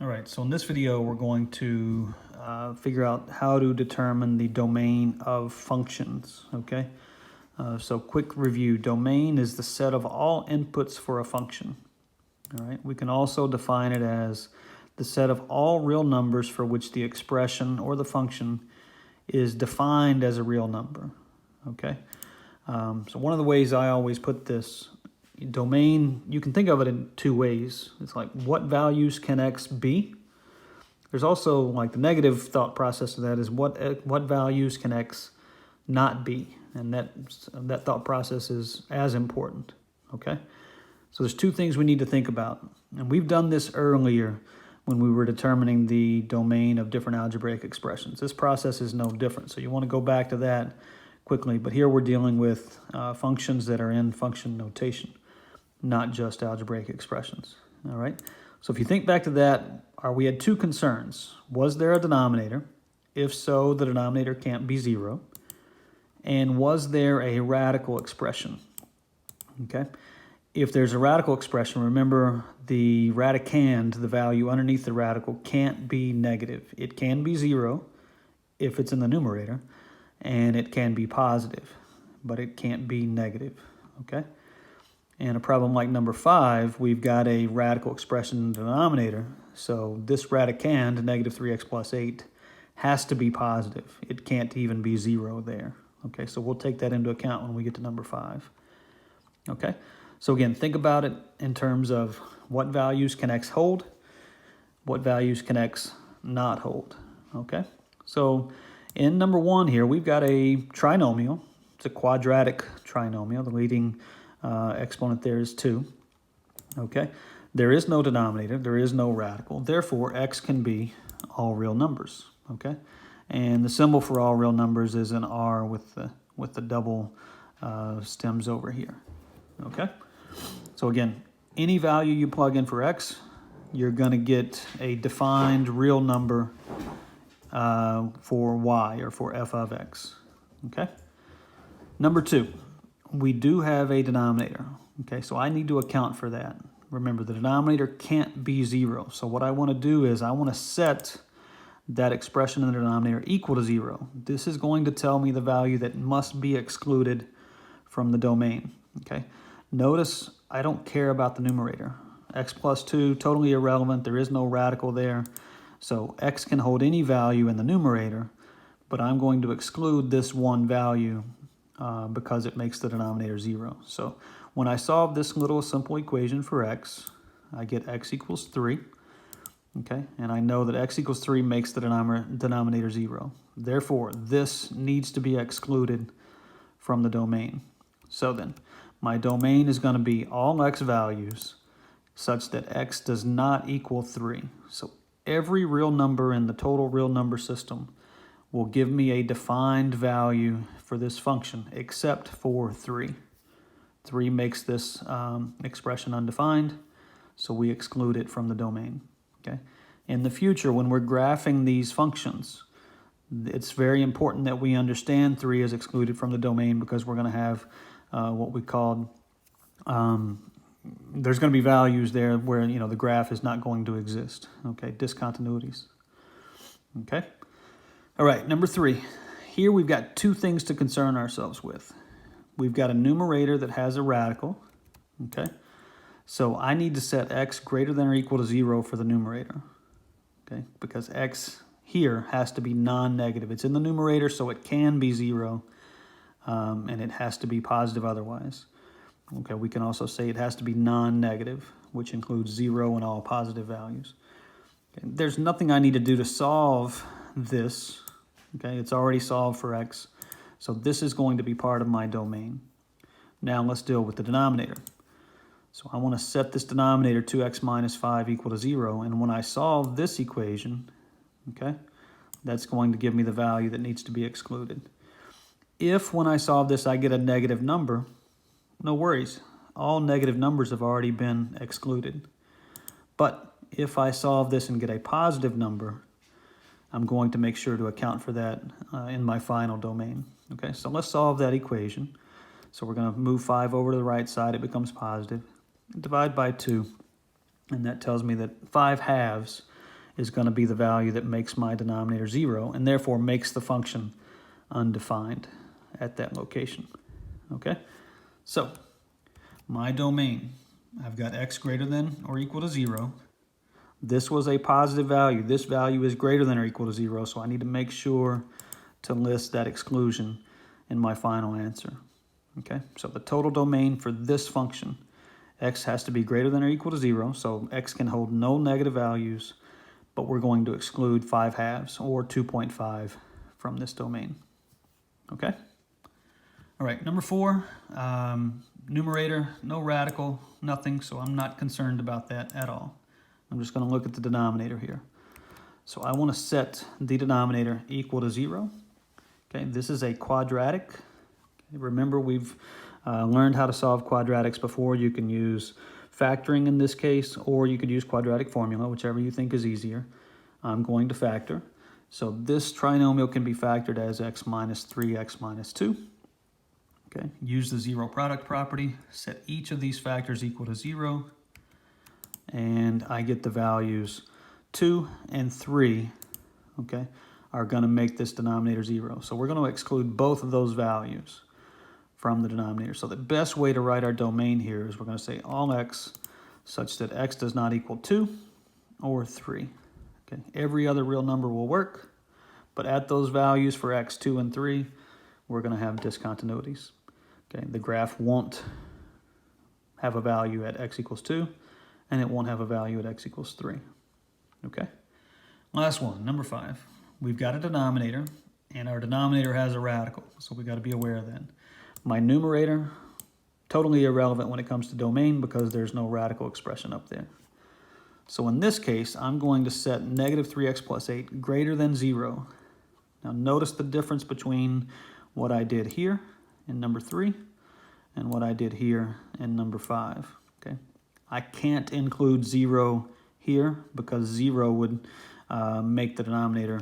All right, so in this video, we're going to figure out how to determine the domain of functions, okay? So quick review, domain is the set of all inputs for a function, all right? We can also define it as the set of all real numbers for which the expression or the function is defined as a real number, okay? So one of the ways I always put this, domain, you can think of it in two ways. It's like, what values can x be? There's also like the negative thought process of that is what values can x not be? And that thought process is as important, okay? So there's two things we need to think about. And we've done this earlier when we were determining the domain of different algebraic expressions. This process is no different, so you want to go back to that quickly. But here we're dealing with functions that are in function notation, not just algebraic expressions, all right? So if you think back to that, we had two concerns. Was there a denominator? If so, the denominator can't be 0. And was there a radical expression? Okay. If there's a radical expression, remember the radicand, the value underneath the radical, can't be negative. It can be 0 if it's in the numerator, and it can be positive, but it can't be negative, okay? And a problem like number 5, we've got a radical expression in the denominator, so this radicand, negative 3x plus 8, has to be positive. It can't even be 0 there, okay? So we'll take that into account when we get to number 5, okay? So again, think about it in terms of what values can x hold, what values can x not hold, okay? So in number 1 here, we've got a trinomial. It's a quadratic trinomial. The leading exponent there is 2, okay? There is no denominator. There is no radical. Therefore, x can be all real numbers, okay? And the symbol for all real numbers is an R with the double stems over here, okay? So again, any value you plug in for x, you're going to get a defined real number for y, or for f of x, okay? Number 2, we do have a denominator, okay? So I need to account for that. Remember, the denominator can't be 0. So what I want to do is I want to set that expression in the denominator equal to 0. This is going to tell me the value that must be excluded from the domain, okay? Notice I don't care about the numerator. X plus 2, totally irrelevant. There is no radical there. So x can hold any value in the numerator, but I'm going to exclude this one value because it makes the denominator 0. So when I solve this little simple equation for x, I get x equals 3. Okay, and I know that x equals 3 makes the denominator 0. Therefore, this needs to be excluded from the domain. So then, my domain is going to be all x values such that x does not equal 3. So every real number in the total real number system will give me a defined value for this function except for 3. 3 makes this expression undefined, so we exclude it from the domain. Okay. In the future, when we're graphing these functions, it's very important that we understand 3 is excluded from the domain because we're going to have what we called, there's going to be values there where, you know, the graph is not going to exist. Okay, discontinuities. Okay. All right, number 3. Here we've got two things to concern ourselves with. We've got a numerator that has a radical. Okay. So I need to set x greater than or equal to 0 for the numerator, okay? Because x here has to be non-negative. It's in the numerator, so it can be 0, and it has to be positive otherwise. Okay, we can also say it has to be non-negative, which includes 0 and all positive values. Okay, there's nothing I need to do to solve this, okay? It's already solved for x, so this is going to be part of my domain. Now let's deal with the denominator. So I want to set this denominator 2x minus 5 equal to 0. And when I solve this equation, okay, that's going to give me the value that needs to be excluded. If when I solve this I get a negative number, no worries. All negative numbers have already been excluded. But if I solve this and get a positive number, I'm going to make sure to account for that in my final domain. Okay, so let's solve that equation. So we're going to move 5 over to the right side. It becomes positive. Divide by 2, and that tells me that 5 halves is going to be the value that makes my denominator 0 and therefore makes the function undefined at that location. Okay, so my domain, I've got x greater than or equal to 0. This was a positive value. This value is greater than or equal to 0, so I need to make sure to list that exclusion in my final answer. Okay, so the total domain for this function, x has to be greater than or equal to 0, so x can hold no negative values, but we're going to exclude 5/2 or 2.5 from this domain. Okay? All right, number 4, numerator, no radical, nothing, so I'm not concerned about that at all. I'm just going to look at the denominator here. So I want to set the denominator equal to 0. Okay, this is a quadratic. Remember, we've learned how to solve quadratics before. You can use factoring in this case, or you could use quadratic formula, whichever you think is easier. I'm going to factor. So this trinomial can be factored as x minus 3, x minus 2. Okay, use the zero product property, set each of these factors equal to 0, and I get the values 2 and 3, okay, are going to make this denominator 0. So we're going to exclude both of those values from the denominator. So the best way to write our domain here is we're going to say all x such that x does not equal 2 or 3. Okay, every other real number will work, but at those values for x, 2, and 3, we're going to have discontinuities. Okay, the graph won't have a value at x equals 2, and it won't have a value at x equals 3. Okay, last one, number 5. We've got a denominator, and our denominator has a radical, so we've got to be aware of that. My numerator, totally irrelevant when it comes to domain because there's no radical expression up there. So in this case, I'm going to set negative 3x plus 8 greater than 0. Now notice the difference between what I did here in number 3 and what I did here in number 5. Okay, I can't include 0 here because 0 would make the denominator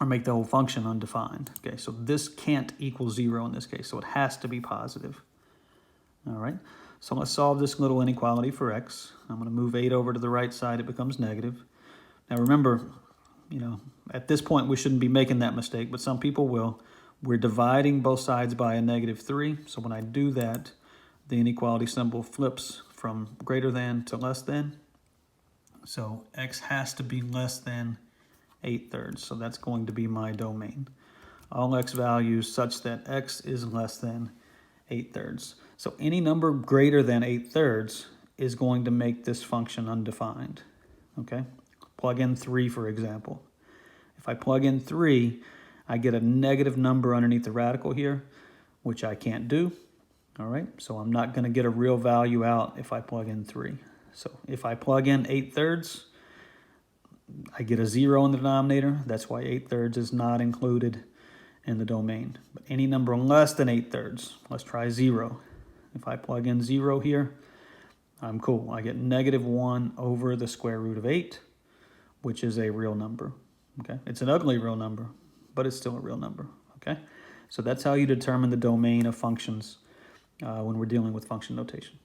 or make the whole function undefined. Okay, so this can't equal 0 in this case, so it has to be positive. All right, so let's solve this little inequality for x. I'm going to move 8 over to the right side, it becomes negative. Now remember, at this point we shouldn't be making that mistake, but some people will. We're dividing both sides by a negative 3, so when I do that, the inequality symbol flips from greater than to less than. So x has to be less than 8/3, so that's going to be my domain. All x values such that x is less than 8/3. So any number greater than 8/3 is going to make this function undefined. Okay, plug in 3 for example. If I plug in 3, I get a negative number underneath the radical here, which I can't do. All right, so I'm not going to get a real value out if I plug in 3. So if I plug in 8/3, I get a 0 in the denominator. That's why 8/3 is not included in the domain. But any number less than 8/3, let's try 0. If I plug in 0 here, I'm cool. I get negative 1 over the square root of 8, which is a real number. Okay, it's an ugly real number, but it's still a real number. Okay, so that's how you determine the domain of functions when we're dealing with function notation.